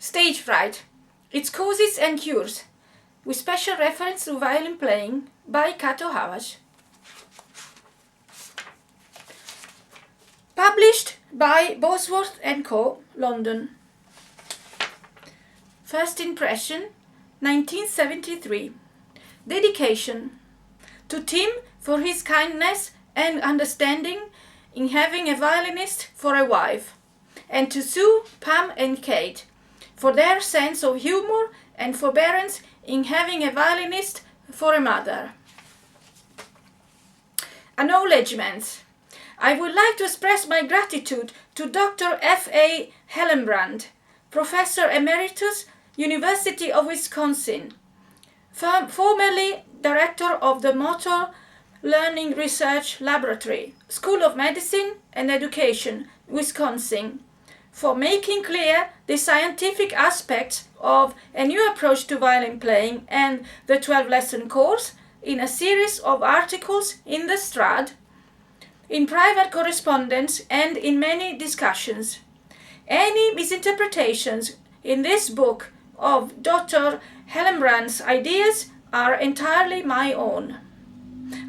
Stage Fright, Its Causes and Cures, with special reference to violin playing by Kato Havas. Published by Bosworth & Co., London. First impression, 1973. Dedication to Tim for his kindness and understanding in having a violinist for a wife, and to Sue, Pam and Kate for their sense of humor and forbearance in having a violinist for a mother. Acknowledgements. I would like to express my gratitude to Dr. F.A. Hellenbrand, Professor Emeritus, University of Wisconsin, formerly Director of the Motor Learning Research Laboratory, School of Medicine and Education, Wisconsin, for making clear the scientific aspects of a new approach to violin playing and the 12-lesson course in a series of articles in the Strad, in private correspondence and in many discussions. Any misinterpretations in this book of Dr. Hellenbrand's ideas are entirely my own.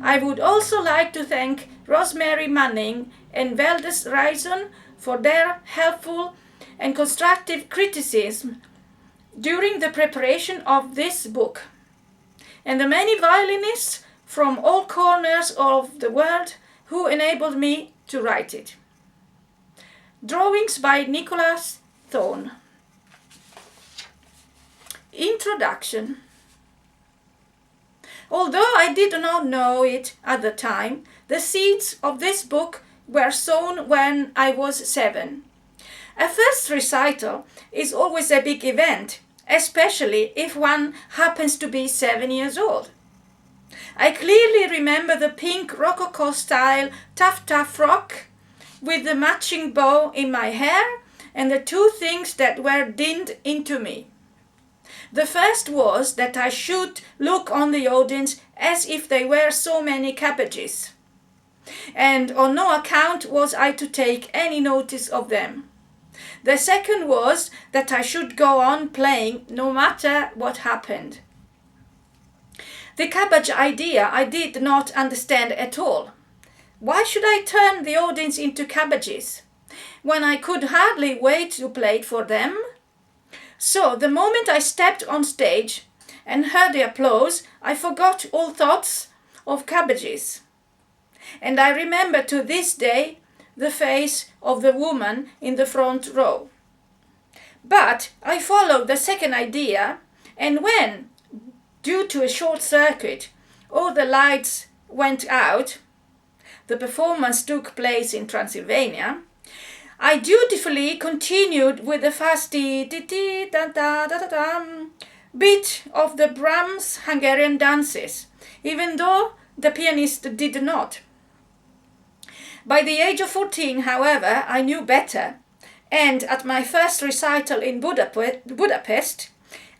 I would also like to thank Rosemary Manning and Veldes Reison for their helpful and constructive criticism during the preparation of this book, and the many violinists from all corners of the world who enabled me to write it. Drawings by Nicholas Thorne. Introduction. Although I did not know it at the time, the seeds of this book were sown when I was 7. A first recital is always a big event, especially if one happens to be 7 years old. I clearly remember the pink rococo-style tough frock with the matching bow in my hair and the two things that were dinned into me. The first was that I should look on the audience as if they were so many cabbages, and on no account was I to take any notice of them. The second was that I should go on playing no matter what happened. The cabbage idea I did not understand at all. Why should I turn the audience into cabbages when I could hardly wait to play it for them? So the moment I stepped on stage and heard the applause, I forgot all thoughts of cabbages. And I remember to this day the face of the woman in the front row. But I followed the second idea, and when, due to a short circuit, all the lights went out, the performance took place in Transylvania, I dutifully continued with the fasty beat of the Brahms Hungarian dances, even though the pianist did not. By the age of 14, however, I knew better, and at my first recital in Budapest,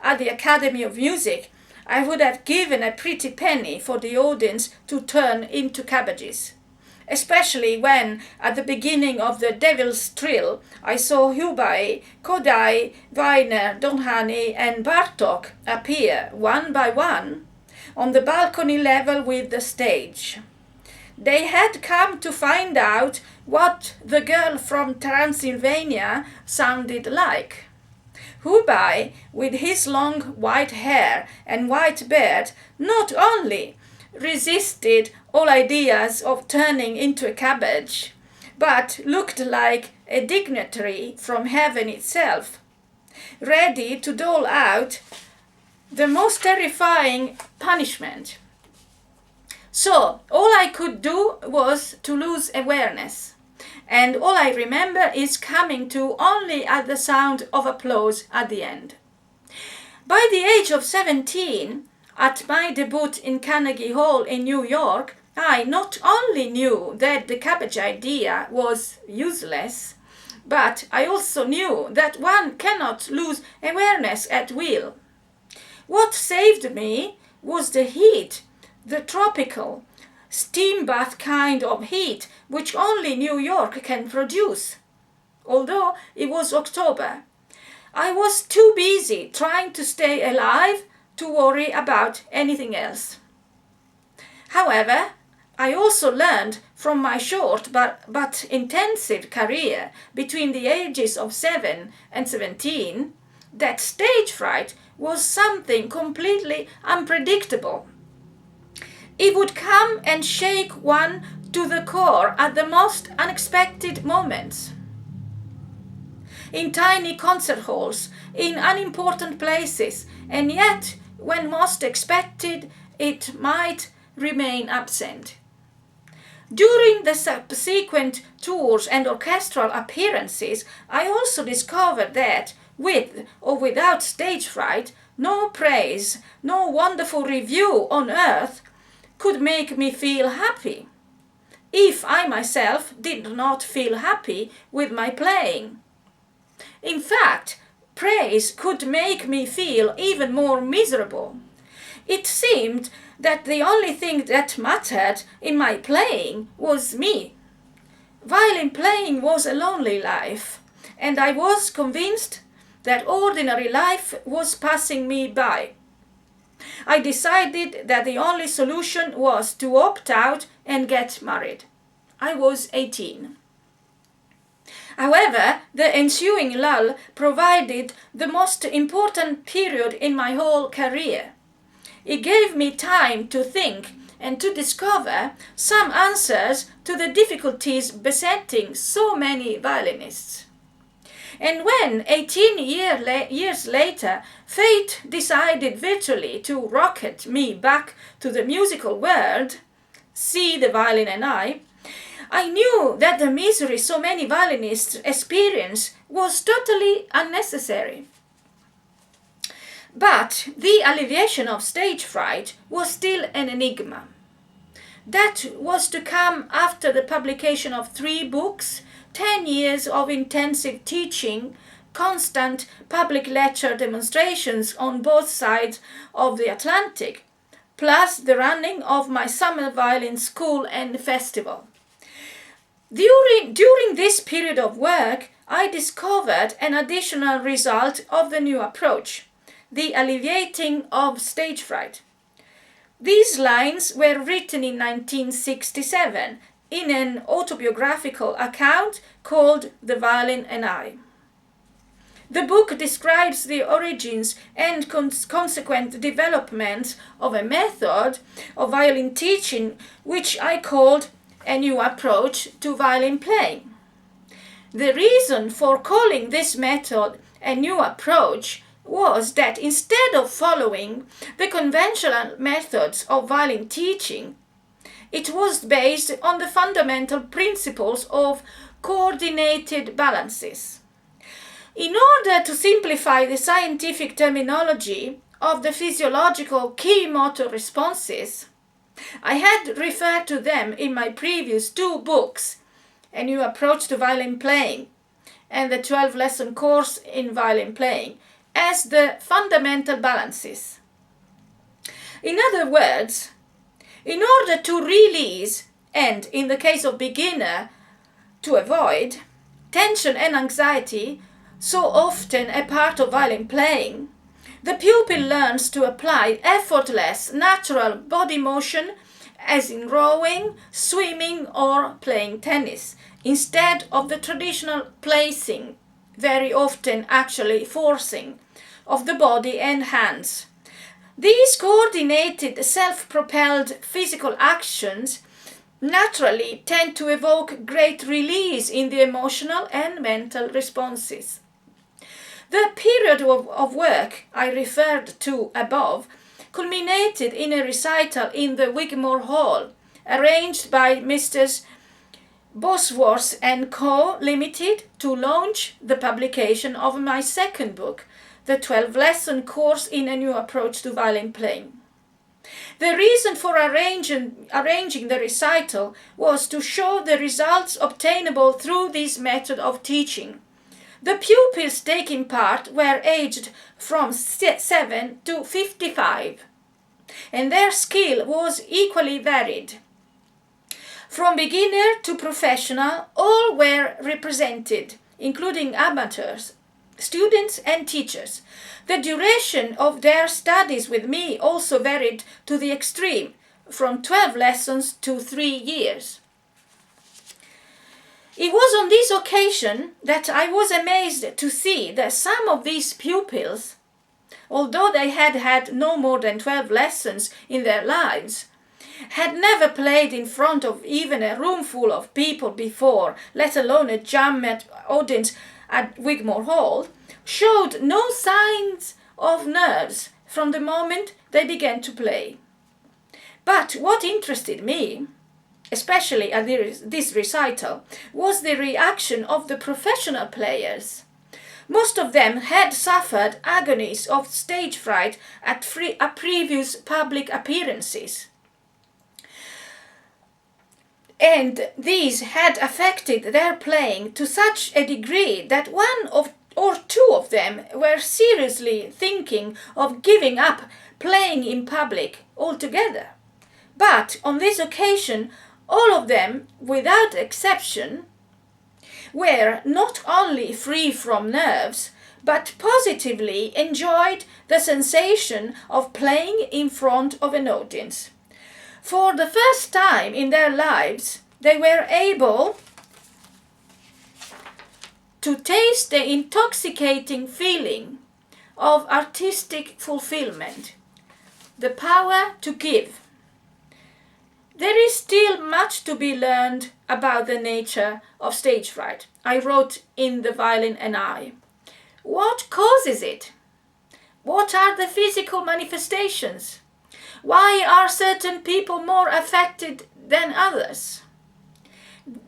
at the Academy of Music, I would have given a pretty penny for the audience to turn into cabbages, especially when, at the beginning of the Devil's Trill, I saw Hubei, Kodai, Weiner, Dohnányi and Bartók appear one by one on the balcony level with the stage. They had come to find out what the girl from Transylvania sounded like. Hubei, with his long white hair and white beard, not only resisted all ideas of turning into a cabbage, but looked like a dignitary from heaven itself, ready to dole out the most terrifying punishment. So all I could do was to lose awareness, and all I remember is coming to only at the sound of applause at the end. By the age of 17, at my debut in Carnegie Hall in New York, I not only knew that the cabbage idea was useless, but I also knew that one cannot lose awareness at will. What saved me was the heat, the tropical, steam bath kind of heat which only New York can produce. Although it was October, I was too busy trying to stay alive to worry about anything else. However, I also learned from my short but intensive career between the ages of 7 and 17 that stage fright was something completely unpredictable. It would come and shake one to the core at the most unexpected moments. In tiny concert halls, in unimportant places, and yet, when most expected, it might remain absent. During the subsequent tours and orchestral appearances, I also discovered that, with or without stage fright, no praise, no wonderful review on earth could make me feel happy, if I myself did not feel happy with my playing. In fact, praise could make me feel even more miserable. It seemed that the only thing that mattered in my playing was me. Violin playing was a lonely life, and I was convinced that ordinary life was passing me by. I decided that the only solution was to opt out and get married. I was 18. However, the ensuing lull provided the most important period in my whole career. It gave me time to think and to discover some answers to the difficulties besetting so many violinists. And when 18 years later fate decided virtually to rocket me back to the musical world, see the violin and I knew that the misery so many violinists experience was totally unnecessary. But the alleviation of stage fright was still an enigma. That was to come after the publication of 3 books, 10 years of intensive teaching, constant public lecture demonstrations on both sides of the Atlantic, plus the running of my summer violin school and festival. During this period of work, I discovered an additional result of the new approach, the alleviating of stage fright. These lines were written in 1967 in an autobiographical account called The Violin and I. The book describes the origins and consequent development of a method of violin teaching which I called a new approach to violin playing. The reason for calling this method a new approach was that instead of following the conventional methods of violin teaching, it was based on the fundamental principles of coordinated balances. In order to simplify the scientific terminology of the physiological key motor responses, I had referred to them in my previous 2 books, A New Approach to Violin Playing and the 12-lesson course in violin playing, as the fundamental balances. In other words, in order to release and, in the case of beginner, to avoid tension and anxiety, so often a part of violin playing, the pupil learns to apply effortless, natural body motion as in rowing, swimming or playing tennis, instead of the traditional placing, very often actually forcing, of the body and hands. These coordinated, self-propelled physical actions naturally tend to evoke great release in the emotional and mental responses. The period of work I referred to above culminated in a recital in the Wigmore Hall, arranged by Messrs. Bosworth and Co. Limited to launch the publication of my second book, the 12-lesson course in A New Approach to Violin Playing. The reason for arranging the recital was to show the results obtainable through this method of teaching. The pupils taking part were aged from 7 to 55, and their skill was equally varied. From beginner to professional, all were represented, including amateurs. students and teachers. The duration of their studies with me also varied to the extreme, from 12 lessons to 3 years. It was on this occasion that I was amazed to see that some of these pupils, although they had had no more than 12 lessons in their lives, had never played in front of even a room full of people before, let alone a jammed audience at Wigmore Hall, showed no signs of nerves from the moment they began to play. But what interested me, especially at this recital, was the reaction of the professional players. Most of them had suffered agonies of stage fright at previous public appearances. And these had affected their playing to such a degree that or two of them were seriously thinking of giving up playing in public altogether. But on this occasion, all of them, without exception, were not only free from nerves, but positively enjoyed the sensation of playing in front of an audience. For the first time in their lives, they were able to taste the intoxicating feeling of artistic fulfillment, the power to give. There is still much to be learned about the nature of stage fright, I wrote in The Violin and I. What causes it? What are the physical manifestations? Why are certain people more affected than others?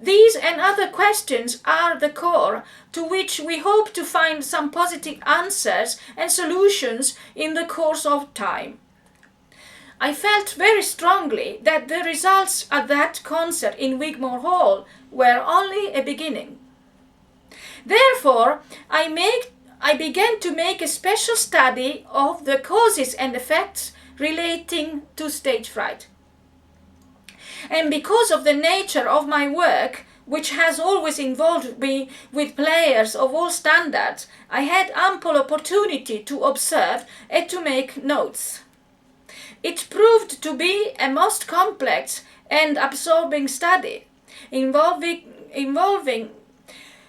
These and other questions are the core to which we hope to find some positive answers and solutions in the course of time. I felt very strongly that the results at that concert in Wigmore Hall were only a beginning. Therefore, I began to make a special study of the causes and effects relating to stage fright. And because of the nature of my work, which has always involved me with players of all standards, I had ample opportunity to observe and to make notes. It proved to be a most complex and absorbing study, involving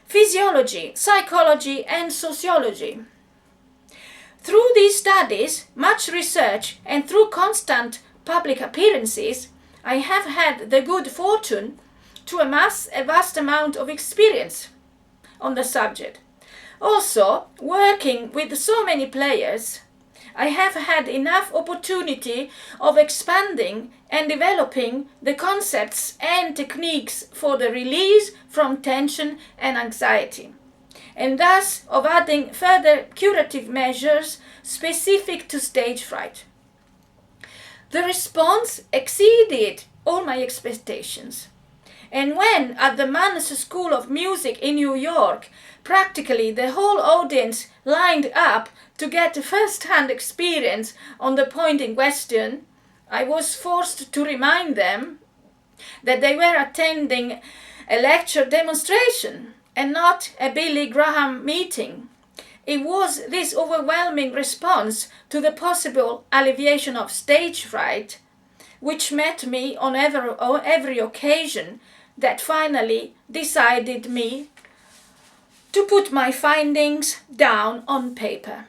physiology, psychology, and sociology. Through these studies, much research, and through constant public appearances, I have had the good fortune to amass a vast amount of experience on the subject. Also, working with so many players, I have had enough opportunity of expanding and developing the concepts and techniques for the release from tension and anxiety, and thus of adding further curative measures specific to stage fright. The response exceeded all my expectations. And when at the Mannes School of Music in New York, practically the whole audience lined up to get a first-hand experience on the point in question, I was forced to remind them that they were attending a lecture demonstration and not a Billy Graham meeting. It was this overwhelming response to the possible alleviation of stage fright, which met me on every occasion, that finally decided me to put my findings down on paper.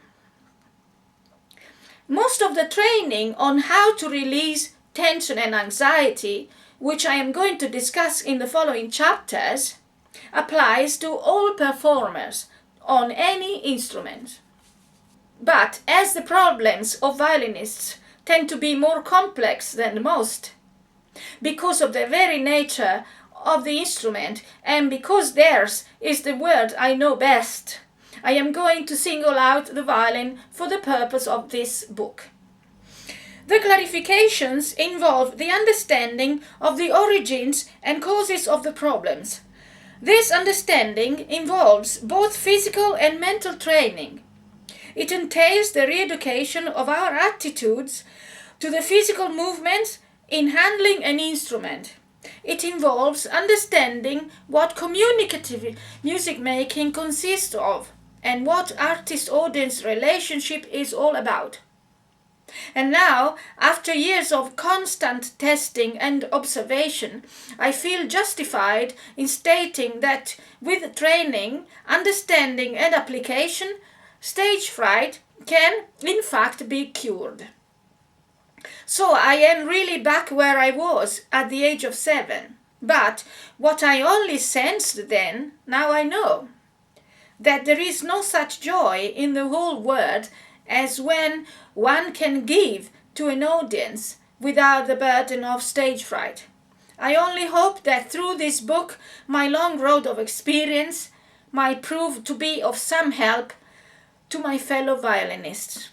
Most of the training on how to release tension and anxiety, which I am going to discuss in the following chapters, applies to all performers on any instrument. But as the problems of violinists tend to be more complex than most, because of the very nature of the instrument and because theirs is the word I know best, I am going to single out the violin for the purpose of this book. The clarifications involve the understanding of the origins and causes of the problems. This understanding involves both physical and mental training. It entails the re-education of our attitudes to the physical movements in handling an instrument. It involves understanding what communicative music making consists of and what artist-audience relationship is all about. And now, after years of constant testing and observation, I feel justified in stating that with training, understanding and application, stage fright can in fact be cured. So I am really back where I was at the age of 7. But what I only sensed then, now I know. That there is no such joy in the whole world as when one can give to an audience without the burden of stage fright. I only hope that through this book, my long road of experience might prove to be of some help to my fellow violinists.